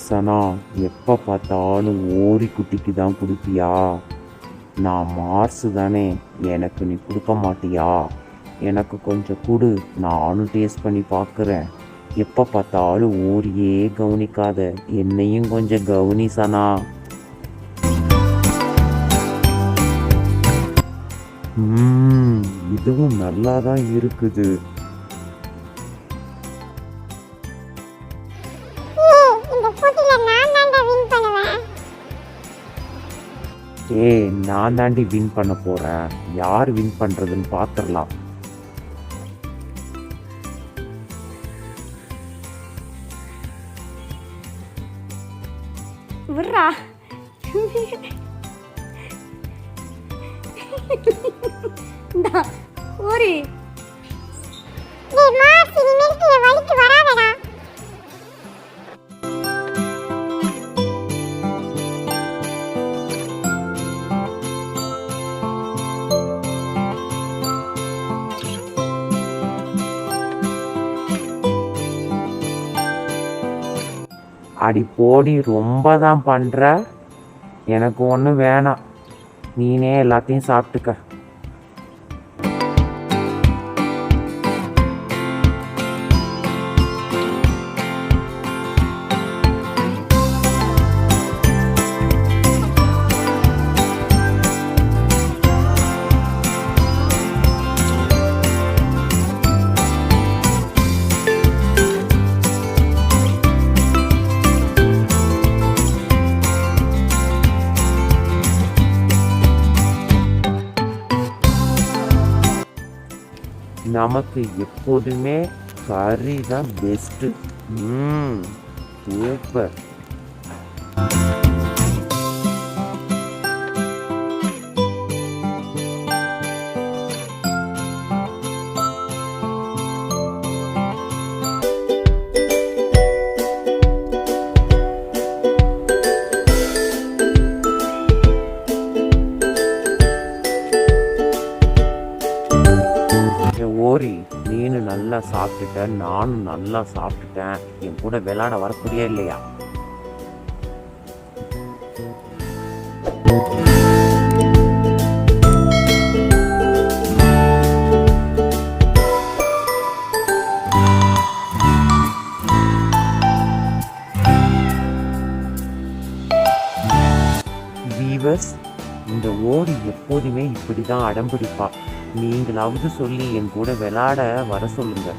சனா, எப்போ பார்த்தாலும் ஓரி குட்டிக்கு தான் கொடுப்பியா? நான் மார்ஸு தானே, எனக்கு நீ கொடுக்க மாட்டியா? எனக்கு கொஞ்சம் கொடு, நானும் டேஸ்ட் பண்ணி பார்க்குறேன். எப்போ பார்த்தாலும் ஓரியே கவனிக்காத, என்னையும் கொஞ்சம் கவனி சனா. இதுவும் நல்லா தான் இருக்குது. நான் தாண்டி வின் பண்ண போறேன். யார் வின் பண்றதுன்னு பாத்துடலாம். அடி போடி, ரொம்ப தான் பண்ற. எனக்கு ஒன்றும் வேணாம், நீனே எல்லாத்தையும் சாப்பிட்டுக்க. நமக்கு எப்போதுமே கறி தான் பெஸ்ட்டு. சூப்பர். ஓரி, நீனு நல்லா சாப்பிட்டுட்ட, நானும் நல்லா சாப்பிட்டுட்டேன். என் கூட விளையாட வரக்கூடிய இல்லையா? வீவர்ஸ், இந்த ஓரி எப்போதுமே இப்படிதான் அடம்பிடிப்பா. நீங்களாவது சொல்லி என் கூட விளையாட வர சொல்லுங்க.